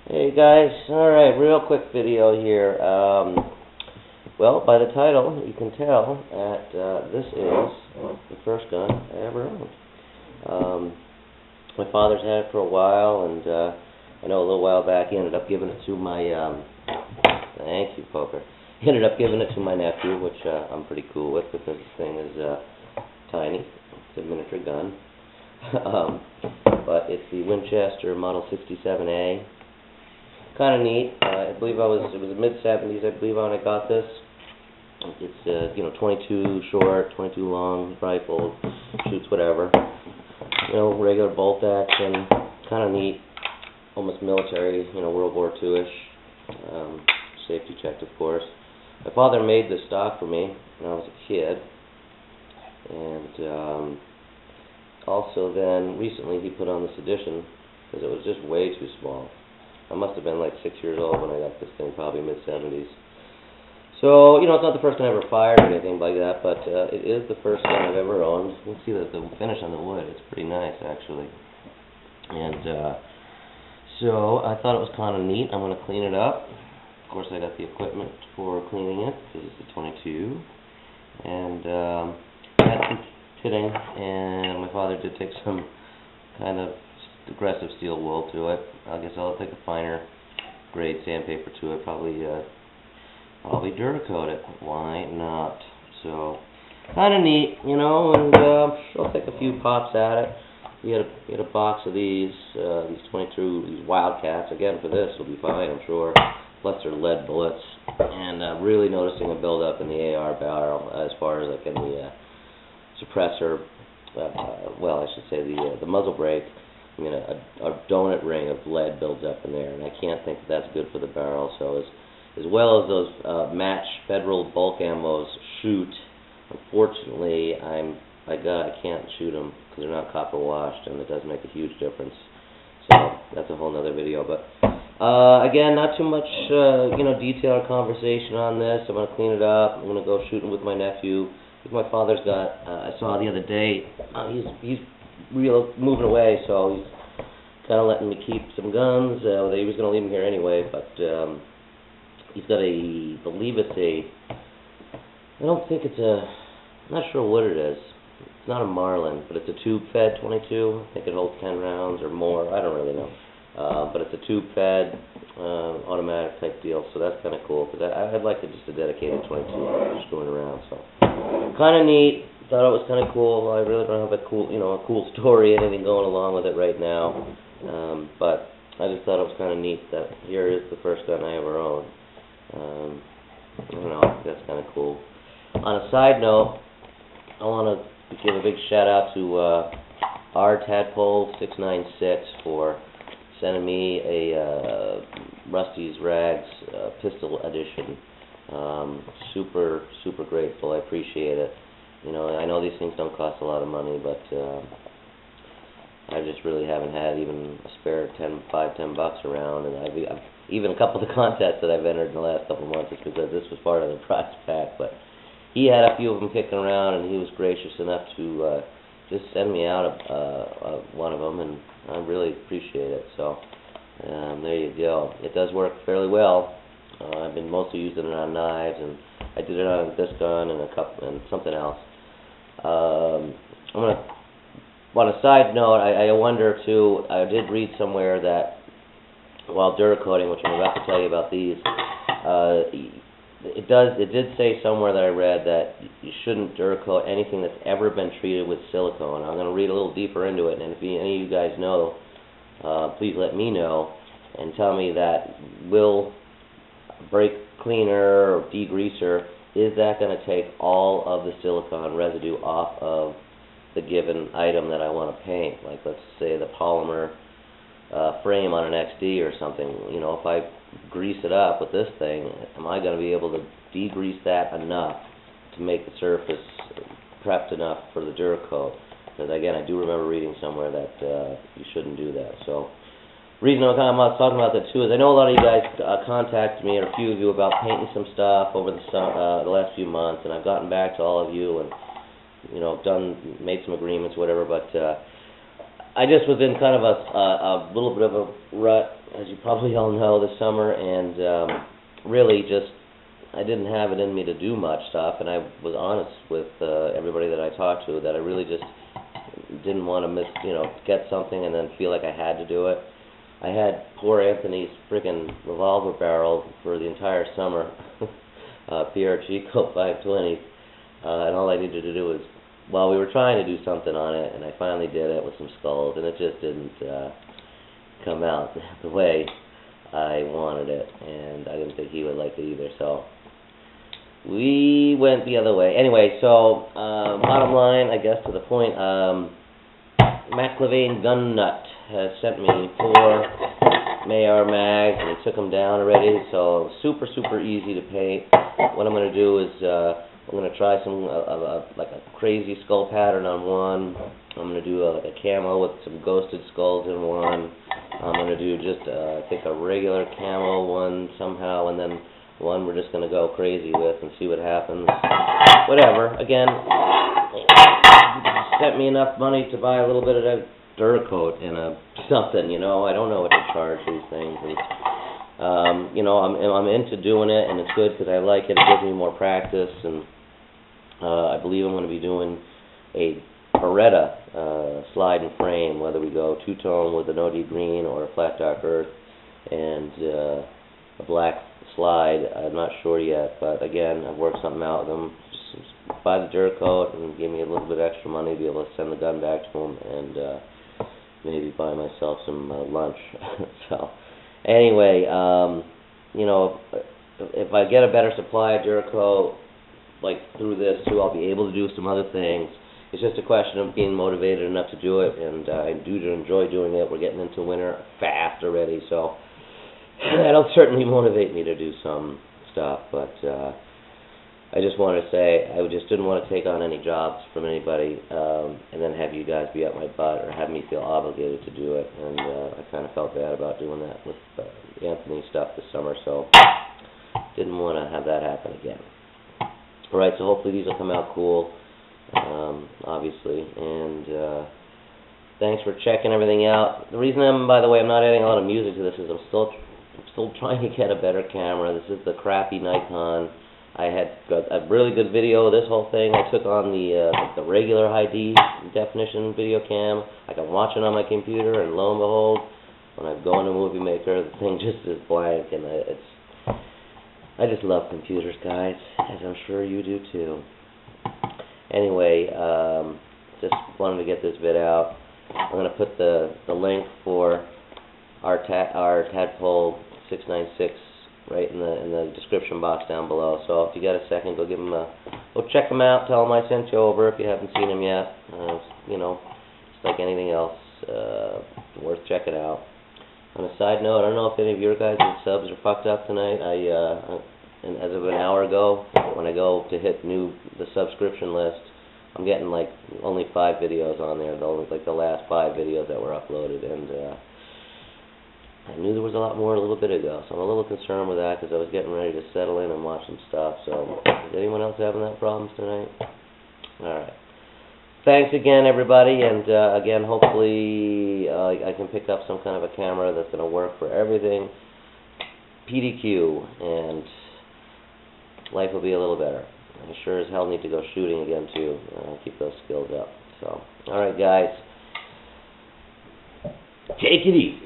Hey guys, alright, real quick video here. Well, by the title, you can tell that this is the first gun I ever owned. My father's had it for a while, and I know a little while back he ended up giving it to my, thank you, Poker. He ended up giving it to my nephew, which I'm pretty cool with because this thing is tiny. It's a miniature gun. But it's the Winchester Model 67A. Kind of neat. I believe it was the mid-70s, I believe, when I got this. It's, 22 short, 22 long, rifle, shoots whatever. Regular bolt action, kind of neat, almost military, World War II-ish. Safety checked, of course. My father made this stock for me when I was a kid. And also then, recently, he put on this edition because it was just way too small. I must have been like 6 years old when I got this thing, probably mid-70s. So, it's not the first gun I ever fired or anything like that, but it is the first gun I've ever owned. You can see the finish on the wood. It's pretty nice, actually. And so I thought it was kind of neat. I'm going to clean it up. Of course, I got the equipment for cleaning it because it's a 22. And had some pitting, and my father did take some kind of aggressive steel wool to it. I guess I'll take a finer grade sandpaper to it, probably Duracoat it. Why not? So, kind of neat, and I'll take a few pops at it. We had a box of these 22, these Wildcats. Again, for this, will be fine, I'm sure. Plus, they're lead bullets, and really noticing a buildup in the AR barrel as far as like in the suppressor. I should say the muzzle brake. A donut ring of lead builds up in there, and I can't think that's good for the barrel. So as well as those match Federal bulk ammos shoot, unfortunately, I can't shoot them because they're not copper washed, and it does make a huge difference. So that's a whole nother video. But again, not too much detail or conversation on this. I'm gonna clean it up. I'm gonna go shooting with my nephew. My father's got. I saw the other day. He's real moving away, so he's kind of letting me keep some guns. He was going to leave them here anyway, but he's got I believe it's I don't think it's I'm not sure what it is. It's not a Marlin, but it's a tube-fed 22. I think it holds 10 rounds or more. I don't really know. But it's a tube-fed, automatic type deal, so that's kind of cool, because I'd like to just a dedicated 22 just going around, so kind of neat. Thought it was kind of cool. I really don't have a cool story, anything going along with it right now. But I just thought it was kind of neat that here is the first gun I ever owned. I don't know, I think that's kind of cool. On a side note, I want to give a big shout out to R Tadpole 696 for sending me a Rusty's Rags pistol edition. Super grateful. I appreciate it. I know these things don't cost a lot of money, but I just really haven't had even a spare $10 bucks around, and I've even a couple of the contests that I've entered in the last couple of months is because this was part of the prize pack. But he had a few of them kicking around, and he was gracious enough to just send me out one of them, and I really appreciate it. So there you go. It does work fairly well. I've been mostly using it on knives, and I did it on this gun and something else. On a side note, I wonder too. I did read somewhere that while Duracoating, which I'm about to tell you about these, it did say somewhere that I read that you shouldn't Duracoat anything that's ever been treated with silicone. I'm going to read a little deeper into it, and if any of you guys know, please let me know and tell me that will brake cleaner or degreaser, is that going to take all of the silicone residue off of the given item that I want to paint? Like, let's say the polymer frame on an XD or something. If I grease it up with this thing, am I going to be able to degrease that enough to make the surface prepped enough for the Duracoat? Because again, I do remember reading somewhere that you shouldn't do that. So reason I'm talking about that too is I know a lot of you guys contacted me, or a few of you, about painting some stuff over the last few months, and I've gotten back to all of you and made some agreements, whatever. But I just was in kind of a little bit of a rut as you probably all know, this summer, and really just I didn't have it in me to do much stuff, and I was honest with everybody that I talked to that I really just didn't want to get something and then feel like I had to do it. I had poor Anthony's friggin' revolver barrel for the entire summer, Pierre Chico 520, and all I needed to do was, well, we were trying to do something on it, and I finally did it with some skulls, and it just didn't come out the way I wanted it, and I didn't think he would like it either, so we went the other way. Anyway, so bottom line, I guess to the point, Mac Levain Gun Nut has sent me 4 Mayar mags, and he took them down already, so super easy to paint. What I'm going to do is I'm going to try some like a crazy skull pattern on one. I'm going to do like a camo with some ghosted skulls in one. I'm going to do just I think a regular camo one somehow, and then one we're just going to go crazy with and see what happens. Whatever. Again, sent me enough money to buy a little bit of that Duracoat and something, you know. I don't know what to charge these things. And, you know, I'm into doing it, and it's good because I like it. It gives me more practice, and I believe I'm going to be doing a Beretta slide and frame, whether we go two-tone with an OD green or a flat dark earth and a black slide. I'm not sure yet, but again, I've worked something out with them. Just buy the Duracoat and give me a little bit extra money to be able to send the gun back to them and maybe buy myself some lunch. So anyway, you know, if I get a better supply of Duracoat, like through this too, I'll be able to do some other things. It's just a question of being motivated enough to do it, and I do enjoy doing it. We're getting into winter fast already, so that'll certainly motivate me to do some stuff, but I just wanted to say I just didn't want to take on any jobs from anybody and then have you guys be up my butt or have me feel obligated to do it, and I kind of felt bad about doing that with Anthony stuff this summer, so didn't want to have that happen again. Alright, so hopefully these will come out cool, obviously, and thanks for checking everything out. The reason by the way, I'm not adding a lot of music to this is I'm still trying to get a better camera. This is the crappy Nikon. I had a really good video of this whole thing. I took on the regular high definition video cam. I can watch it on my computer, and lo and behold, when I go into Movie Maker, the thing just is blank, and I just love computers, guys, as I'm sure you do too. Anyway, just wanted to get this vid out. I'm going to put the link for our Tadpole 696 right in the description box down below. So if you got a second, go check them out. Tell them I sent you over if you haven't seen them yet. You know, it's like anything else, worth checking out. On a side note, I don't know if any of your guys' subs are fucked up tonight. And as of an hour ago, when I go to hit the subscription list, I'm getting like only 5 videos on there, like the last 5 videos that were uploaded, and I knew there was a lot more a little bit ago, so I'm a little concerned with that because I was getting ready to settle in and watch some stuff. So, is anyone else having that problems tonight? Alright. Thanks again, everybody, and again, hopefully I can pick up some kind of a camera that's going to work for everything PDQ, and life will be a little better. I sure as hell need to go shooting again, too. Keep those skills up. So, alright, guys. Take it easy.